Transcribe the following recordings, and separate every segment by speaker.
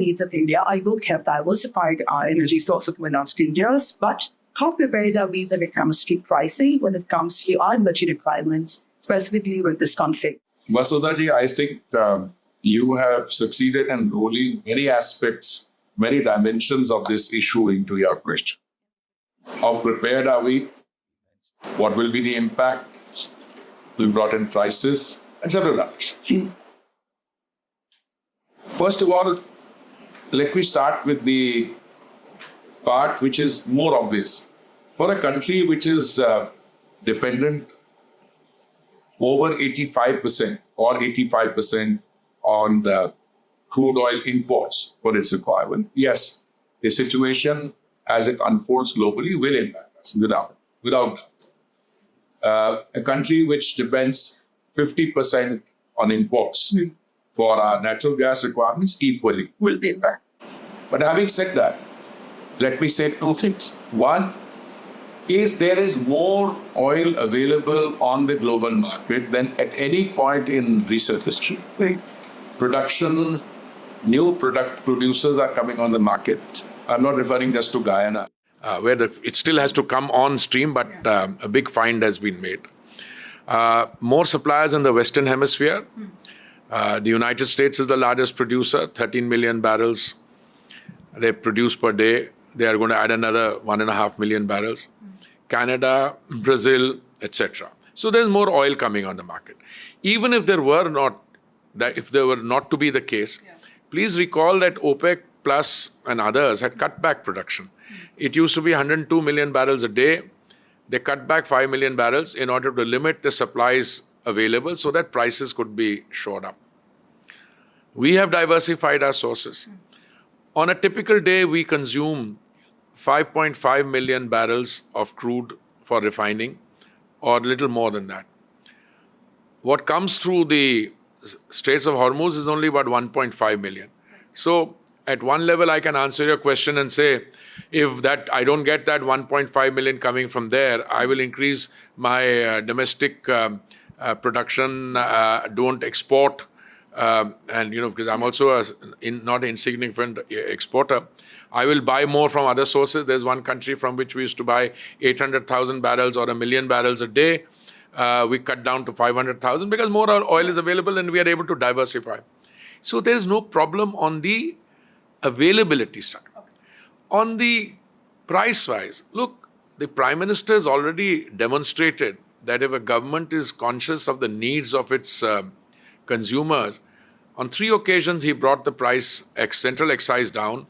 Speaker 1: needs of India. I will have diversified our energy source of last few years, but how prepared are we when it comes to pricing, when it comes to our energy requirements, specifically with this conflict?
Speaker 2: Vasudha ji, I think you have succeeded in rolling many aspects, many dimensions of this issue into your question. How prepared are we? What will be the impact? We brought in prices and several others. First of all, let me start with the part which is more obvious. For a country which is dependent over 85% or 85% on the crude oil imports for its requirement, yes, the situation as it unfolds globally will impact us without doubt. A country which depends 50% on imports for our natural gas requirements equally will be impacted. But having said that, let me say two things. One is there is more oil available on the global market than at any point in recent history. Production, new product producers are coming on the market. I'm not referring just to Guyana, where it still has to come on stream, but a big find has been made. More suppliers in the Western Hemisphere. The United States is the largest producer, 13 million barrels they produce per day. They are going to add another 1.5 million barrels. Canada, Brazil, etc. So there's more oil coming on the market. Even if there were not to be the case, please recall that OPEC Plus and others had cut back production. It used to be 102 million barrels a day. They cut back 5 million barrels in order to limit the supplies available so that prices could be shored up. We have diversified our sources. On a typical day, we consume 5.5 million barrels of crude for refining, or a little more than that. What comes through the Straits of Hormuz is only about 1.5 million. So at one level, I can answer your question and say, if that I don't get that 1.5 million coming from there, I will increase my domestic production, don't export. And, because I'm also not an insignificant exporter, I will buy more from other sources. There's one country from which we used to buy 800,000 barrels or 1 million barrels a day. We cut down to 500,000 because more oil is available and we are able to diversify. So there's no problem on the availability side. Okay. On the price-wise, look, the Prime Minister has already demonstrated that if a government is conscious of the needs of its consumers, on 3 occasions he brought the price central excise down.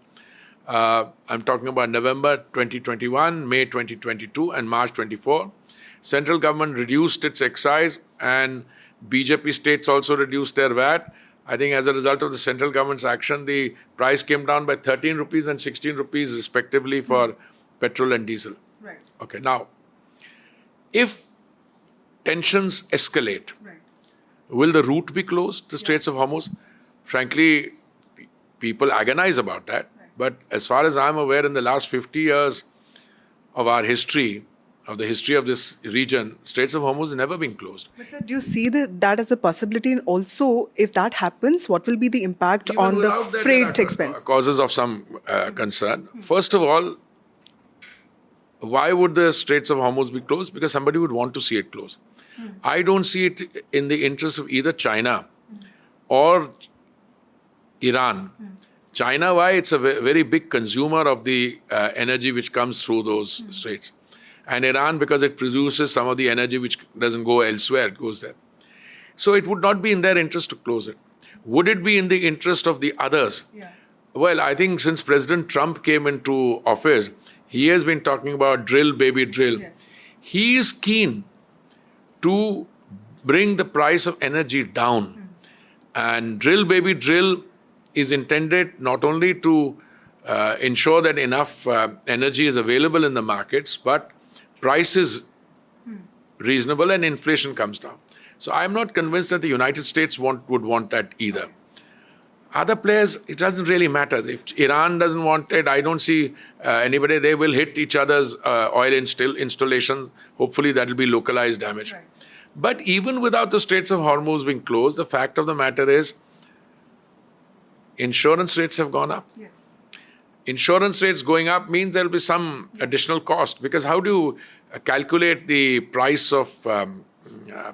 Speaker 2: I'm talking about November 2021, May 2022 and March 24. Central government reduced its excise and BJP states also reduced their VAT. I think as a result of the central government's action, the price came down by 13 rupees and 16 rupees respectively for petrol and diesel.
Speaker 3: Right.
Speaker 2: Okay, now, if tensions escalate, will the route be closed, the Straits of Hormuz? Frankly, people agonize about that. But as far as I'm aware, in the last 50 years of our history, of the history of this region, Straits of Hormuz has never been closed.
Speaker 3: But sir, do you see that as a possibility? And also, if that happens, what will be the impact
Speaker 2: Even
Speaker 3: on the freight
Speaker 2: there are
Speaker 3: expense?
Speaker 2: Causes of some concern. First of all, why would the Straits of Hormuz be closed? Because somebody would want to see it closed. I don't see it in the interest of either China or Iran. China, why? It's a very big consumer of the energy which comes through those straits. And Iran, because it produces some of the energy which doesn't go elsewhere, it goes there. So it would not be in their interest to close it. Would it be in the interest of the others?
Speaker 3: Yeah.
Speaker 2: Well, I think since President Trump came into office, he has been talking about drill, baby, drill.
Speaker 3: Yes.
Speaker 2: He is keen to bring the price of energy down. And drill, baby, drill is intended not only to ensure that enough energy is available in the markets, but price is reasonable and inflation comes down. So I'm not convinced that the United States would want that either. Other players, it doesn't really matter. If Iran doesn't want it, I don't see anybody. They will hit each other's oil installations. Hopefully that will be localized damage.
Speaker 3: Right.
Speaker 2: But even without the Straits of Hormuz being closed, the fact of the matter is, insurance rates have gone up.
Speaker 3: Yes.
Speaker 2: Insurance rates going up means there will be some additional cost, because how do you calculate the price of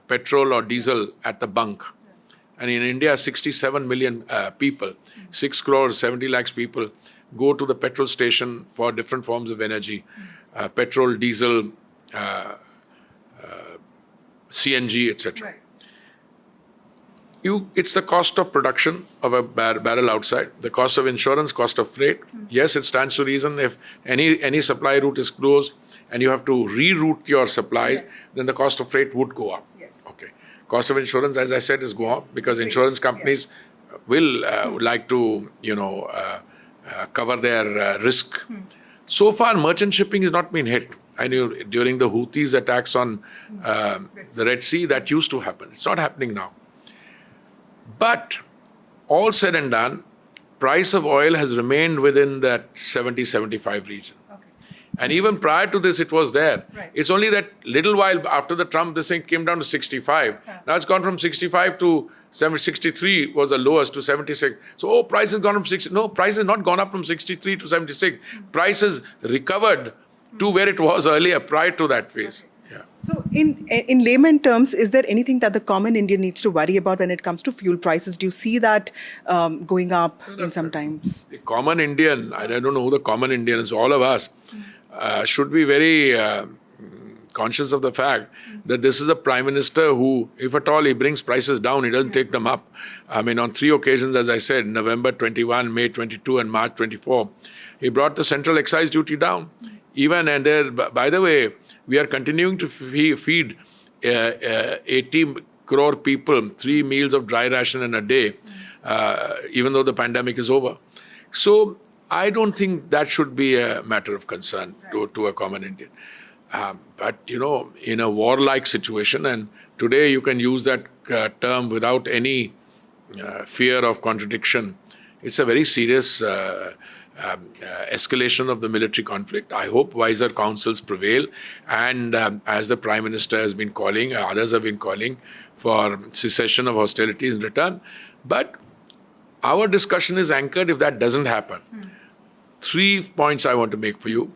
Speaker 2: petrol or diesel at the bunk? And in India, 67 million people, 6 crores, 70 lakhs people go to the petrol station for different forms of energy, petrol, diesel, CNG, etc.
Speaker 3: Right.
Speaker 2: It's the cost of production of a barrel outside, the cost of insurance, cost of freight. Yes, it stands to reason if any supply route is closed and you have to reroute your supplies, then the cost of freight would go up.
Speaker 3: Yes.
Speaker 2: Okay. Cost of insurance, as I said, is go up because insurance companies would like to, cover their risk. So far, merchant shipping has not been hit. I knew during the Houthis attacks on the Red Sea, that used to happen. It's not happening now. But all said and done, price of oil has remained within that 70-75 region.
Speaker 3: Okay.
Speaker 2: And even prior to this, it was there.
Speaker 3: Right.
Speaker 2: It's only that little while after the Trump, this thing came down to 65. Now it's gone from 65 to 63 was the lowest to 76. So, price has gone from 60. No, price has not gone up from 63 to 76. Price has recovered to where it was earlier, prior to that phase. Yeah.
Speaker 3: So, in layman terms, is there anything that the common Indian needs to worry about when it comes to fuel prices? Do you see that going up in some times?
Speaker 2: The common Indian, I don't know who the common Indian is, all of us, should be very conscious of the fact that this is a prime minister who, if at all he brings prices down, he doesn't take them up. I mean, on 3 occasions, as I said, November 21, May 22 and March 24, he brought the central excise duty down. Even, and there, by the way, we are continuing to feed 80 crore people 3 meals of dry ration in a day, even though the pandemic is over. So I don't think that should be a matter of concern to a common Indian. But, in a warlike situation, and today you can use that term without any fear of contradiction, it's a very serious escalation of the military conflict. I hope wiser counsels prevail, and as the Prime Minister has been calling, others have been calling for cessation of hostilities in return. But our discussion is anchored if that doesn't happen. 3 points I want to make for you.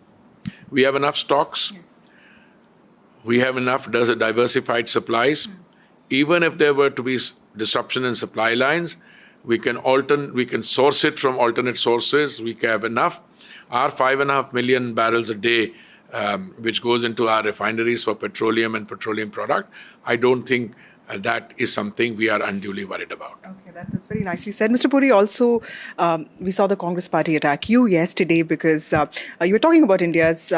Speaker 2: We have enough stocks.
Speaker 3: Yes.
Speaker 2: We have enough diversified supplies. Even if there were to be disruption in supply lines, we can source it from alternate sources. We have enough. Our 5.5 million barrels a day, which goes into our refineries for petroleum and petroleum product, I don't think that is something we are unduly worried about.
Speaker 3: Okay, that's very nicely said. Mr. Puri, also, we saw the Congress party attack you yesterday because you were talking about India's,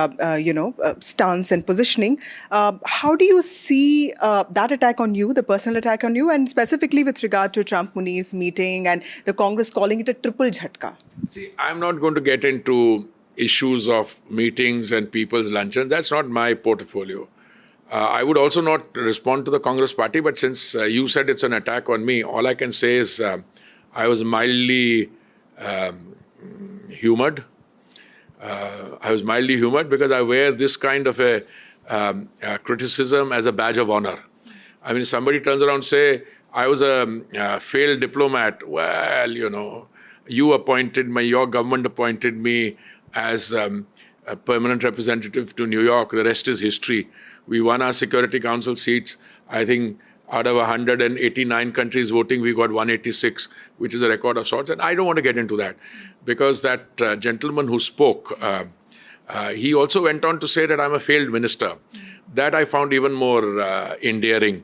Speaker 3: stance and positioning. How do you see that attack on you, the personal attack on you, and specifically with regard to Trump-Munir's meeting and the Congress calling it a triple jhatka?
Speaker 2: See, I'm not going to get into issues of meetings and people's luncheon. That's not my portfolio. I would also not respond to the Congress party, but since you said it's an attack on me, all I can say is I was mildly humored. I was mildly humored because I wear this kind of a criticism as a badge of honor. I mean, somebody turns around and say, I was a failed diplomat. Well, your government appointed me as a permanent representative to New York. The rest is history. We won our Security Council seats. I think out of 189 countries voting, we got 186, which is a record of sorts. And I don't want to get into that because that gentleman who spoke, he also went on to say that I'm a failed minister. That I found even more endearing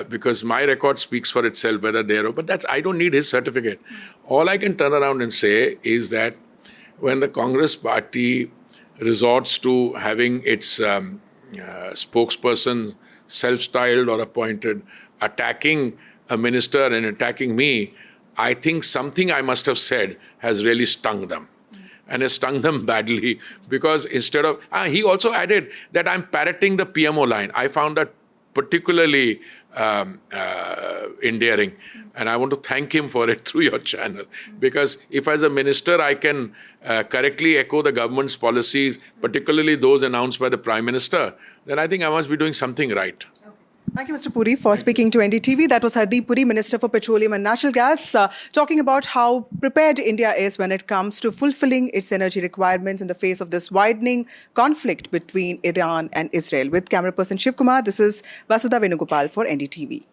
Speaker 2: because my record speaks for itself, whether they're... But I don't need his certificate. All I can turn around and say is that when the Congress party resorts to having its spokesperson, self-styled or appointed, attacking a minister and attacking me, I think something I must have said has really stung them. And has stung them badly because instead of... he also added that I'm parroting the PMO line. I found that particularly endearing. And I want to thank him for it through your channel. Because if as a minister I can correctly echo the government's policies, particularly those announced by the Prime Minister, then I think I must be doing something right.
Speaker 3: Thank you, Mr. Puri, for speaking to NDTV. That was Hardeep Puri, Minister for Petroleum and Natural Gas, talking about how prepared India is when it comes to fulfilling its energy requirements in the face of this widening conflict between Iran and Israel. With camera person Shiv Kumar, this is Vasudha Venugopal for NDTV.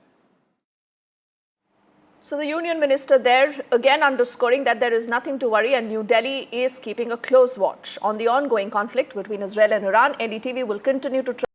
Speaker 4: So the Union Minister there again underscoring that there is nothing to worry and New Delhi is keeping a close watch on the ongoing conflict between Israel and Iran. NDTV will continue to